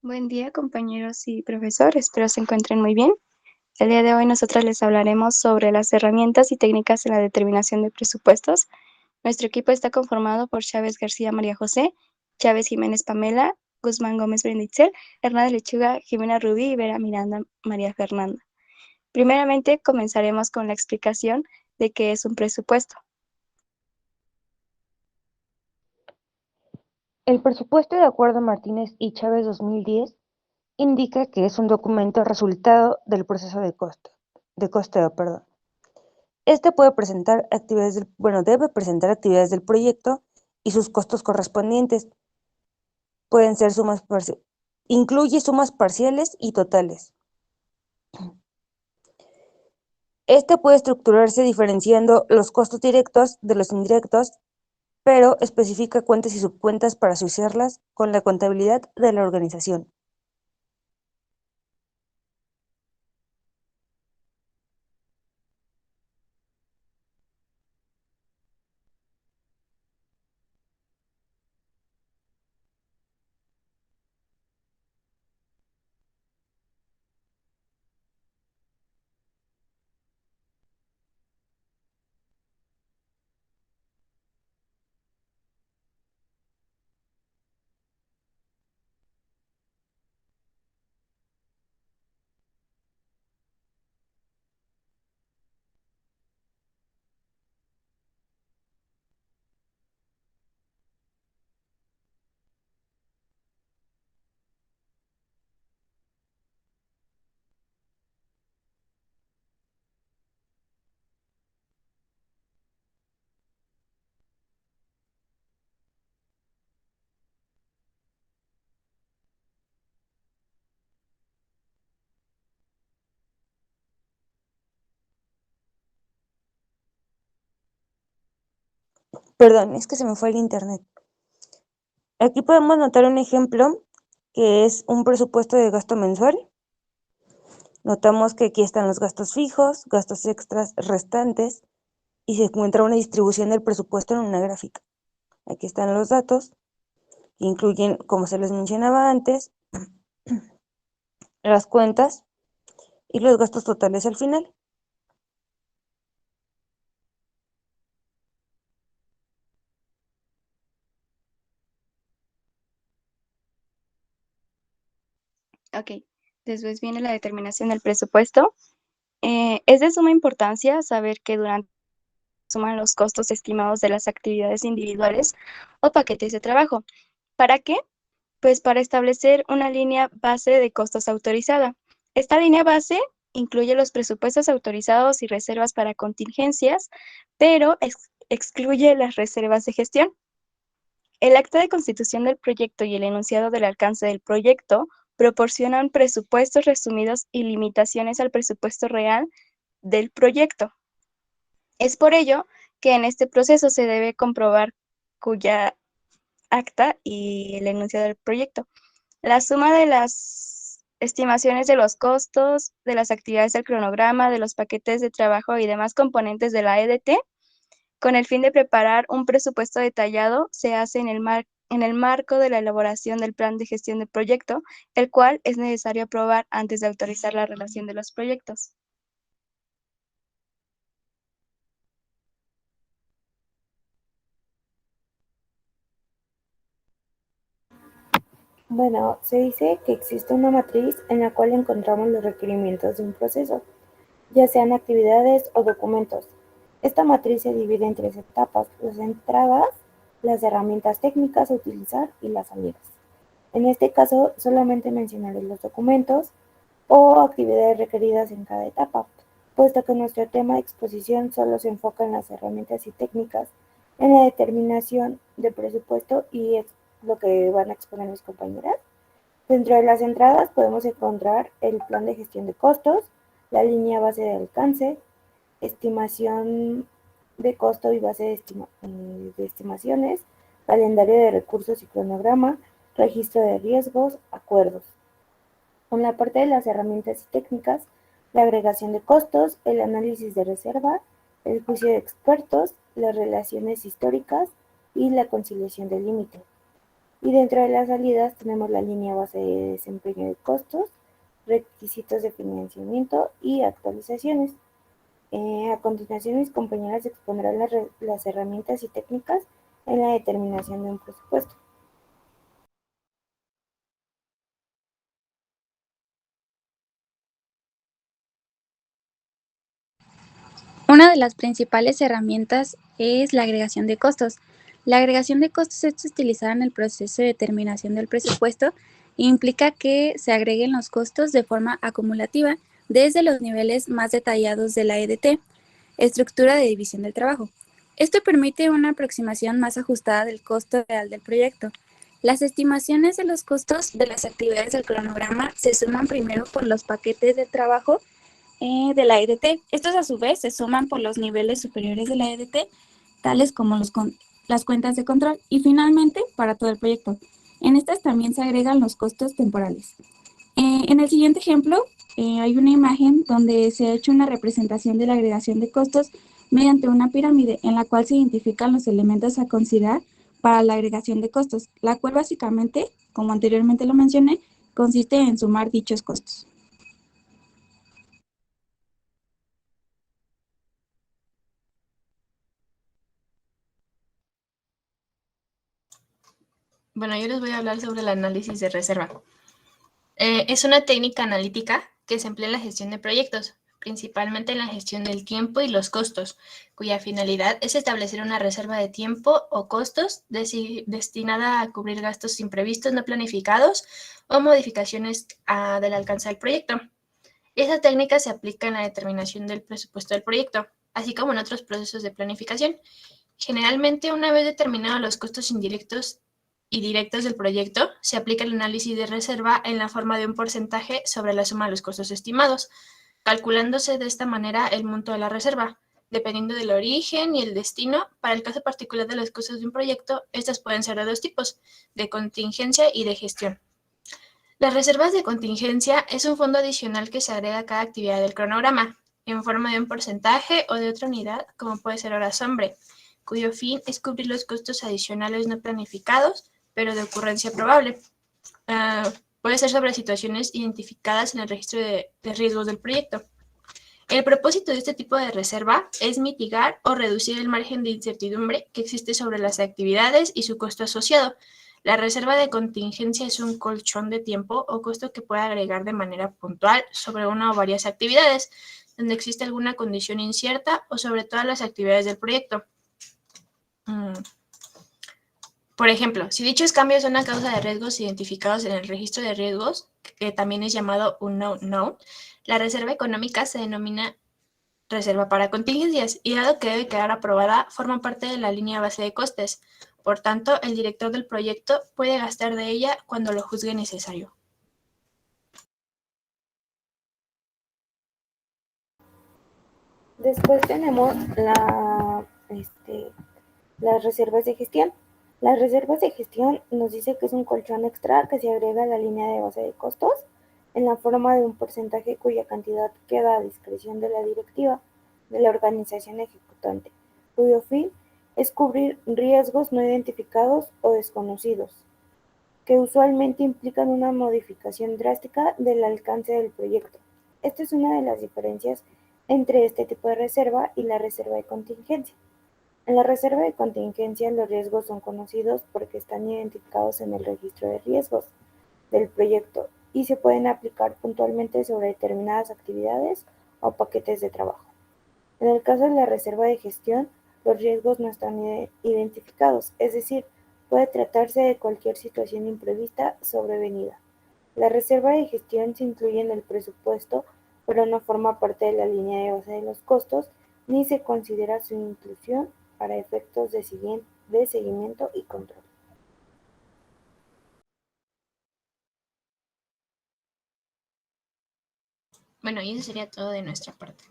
Buen día, compañeros y profesor. Espero se encuentren muy bien. El día de hoy nosotros les hablaremos sobre las herramientas y técnicas en la determinación de presupuestos. Nuestro equipo está conformado por Chávez García María José, Chávez Jiménez Pamela, Guzmán Gómez Brenditzel, Hernández Lechuga, Jimena Rubí y Vera Miranda María Fernanda. Primeramente, comenzaremos con la explicación de qué es un presupuesto. El presupuesto de acuerdo a Martínez y Chávez 2010 indica que es un documento resultado del proceso de costeo, perdón. Este debe presentar actividades del proyecto y sus costos correspondientes. Pueden ser incluye sumas parciales y totales. Este puede estructurarse diferenciando los costos directos de los indirectos, pero especifica cuentas y subcuentas para asociarlas con la contabilidad de la organización. Perdón, es que se me fue el internet. Aquí podemos notar un ejemplo que es un presupuesto de gasto mensual. Notamos que aquí están los gastos fijos, gastos extras restantes y se encuentra una distribución del presupuesto en una gráfica. Aquí están los datos que incluyen, como se les mencionaba antes, las cuentas y los gastos totales al final. Ok, después viene la determinación del presupuesto. Es de suma importancia saber que durante suman los costos estimados de las actividades individuales o paquetes de trabajo. ¿Para qué? Pues para establecer una línea base de costos autorizada. Esta línea base incluye los presupuestos autorizados y reservas para contingencias, pero excluye las reservas de gestión. El acta de constitución del proyecto y el enunciado del alcance del proyecto proporcionan presupuestos resumidos y limitaciones al presupuesto real del proyecto. Es por ello que en este proceso se debe comprobar cuya acta y el enunciado del proyecto. La suma de las estimaciones de los costos, de las actividades del cronograma, de los paquetes de trabajo y demás componentes de la EDT, con el fin de preparar un presupuesto detallado, se hace en el marco de la elaboración del plan de gestión del proyecto, el cual es necesario aprobar antes de autorizar la relación de los proyectos. Bueno, se dice que existe una matriz en la cual encontramos los requerimientos de un proceso, ya sean actividades o documentos. Esta matriz se divide en tres etapas: las entradas, las herramientas técnicas a utilizar y las salidas. En este caso, solamente mencionaré los documentos o actividades requeridas en cada etapa, puesto que nuestro tema de exposición solo se enfoca en las herramientas y técnicas, en la determinación del presupuesto y es lo que van a exponer mis compañeras. Dentro de las entradas podemos encontrar el plan de gestión de costos, la línea base de alcance, estimación de costo y base de estimaciones, calendario de recursos y cronograma, registro de riesgos, acuerdos. Con la parte de las herramientas y técnicas, la agregación de costos, el análisis de reserva, el juicio de expertos, las relaciones históricas y la conciliación del límite. Y dentro de las salidas tenemos la línea base de desempeño de costos, requisitos de financiamiento y actualizaciones. A continuación, mis compañeras expondrán las herramientas y técnicas en la determinación de un presupuesto. Una de las principales herramientas es la agregación de costos. La agregación de costos es utilizada en el proceso de determinación del presupuesto e implica que se agreguen los costos de forma acumulativa desde los niveles más detallados de la EDT, estructura de división del trabajo. Esto permite una aproximación más ajustada del costo real del proyecto. Las estimaciones de los costos de las actividades del cronograma se suman primero por los paquetes de trabajo de la EDT. Estos a su vez se suman por los niveles superiores de la EDT, tales como las cuentas de control, y finalmente para todo el proyecto. En estas también se agregan los costos temporales. En el siguiente ejemplo hay una imagen donde se ha hecho una representación de la agregación de costos mediante una pirámide en la cual se identifican los elementos a considerar para la agregación de costos, la cual básicamente, como anteriormente lo mencioné, consiste en sumar dichos costos. Bueno, yo les voy a hablar sobre el análisis de reserva. Es una técnica analítica que se emplea en la gestión de proyectos, principalmente en la gestión del tiempo y los costos, cuya finalidad es establecer una reserva de tiempo o costos destinada a cubrir gastos imprevistos no planificados o modificaciones del alcance del proyecto. Esa técnica se aplica en la determinación del presupuesto del proyecto, así como en otros procesos de planificación. Generalmente, una vez determinados los costos indirectos y directos del proyecto, se aplica el análisis de reserva en la forma de un porcentaje sobre la suma de los costos estimados, calculándose de esta manera el monto de la reserva. Dependiendo del origen y el destino, para el caso particular de los costos de un proyecto, estas pueden ser de dos tipos, de contingencia y de gestión. Las reservas de contingencia es un fondo adicional que se agrega a cada actividad del cronograma, en forma de un porcentaje o de otra unidad, como puede ser horas hombre, cuyo fin es cubrir los costos adicionales no planificados, pero de ocurrencia probable. Puede ser sobre situaciones identificadas en el registro de riesgos del proyecto. El propósito de este tipo de reserva es mitigar o reducir el margen de incertidumbre que existe sobre las actividades y su costo asociado. La reserva de contingencia es un colchón de tiempo o costo que puede agregar de manera puntual sobre una o varias actividades, donde existe alguna condición incierta o sobre todas las actividades del proyecto. Por ejemplo, si dichos cambios son a causa de riesgos identificados en el registro de riesgos, que también es llamado unknown, la reserva económica se denomina reserva para contingencias y dado que debe quedar aprobada, forma parte de la línea base de costes. Por tanto, el director del proyecto puede gastar de ella cuando lo juzgue necesario. Después tenemos las reservas de gestión. Las reservas de gestión nos dice que es un colchón extra que se agrega a la línea de base de costos en la forma de un porcentaje cuya cantidad queda a discreción de la directiva de la organización ejecutante, cuyo fin es cubrir riesgos no identificados o desconocidos, que usualmente implican una modificación drástica del alcance del proyecto. Esta es una de las diferencias entre este tipo de reserva y la reserva de contingencia. En la reserva de contingencia los riesgos son conocidos porque están identificados en el registro de riesgos del proyecto y se pueden aplicar puntualmente sobre determinadas actividades o paquetes de trabajo. En el caso de la reserva de gestión, los riesgos no están identificados, es decir, puede tratarse de cualquier situación imprevista sobrevenida. La reserva de gestión se incluye en el presupuesto, pero no forma parte de la línea de base de los costos, ni se considera su inclusión para efectos de seguimiento y control. Bueno, y eso sería todo de nuestra parte.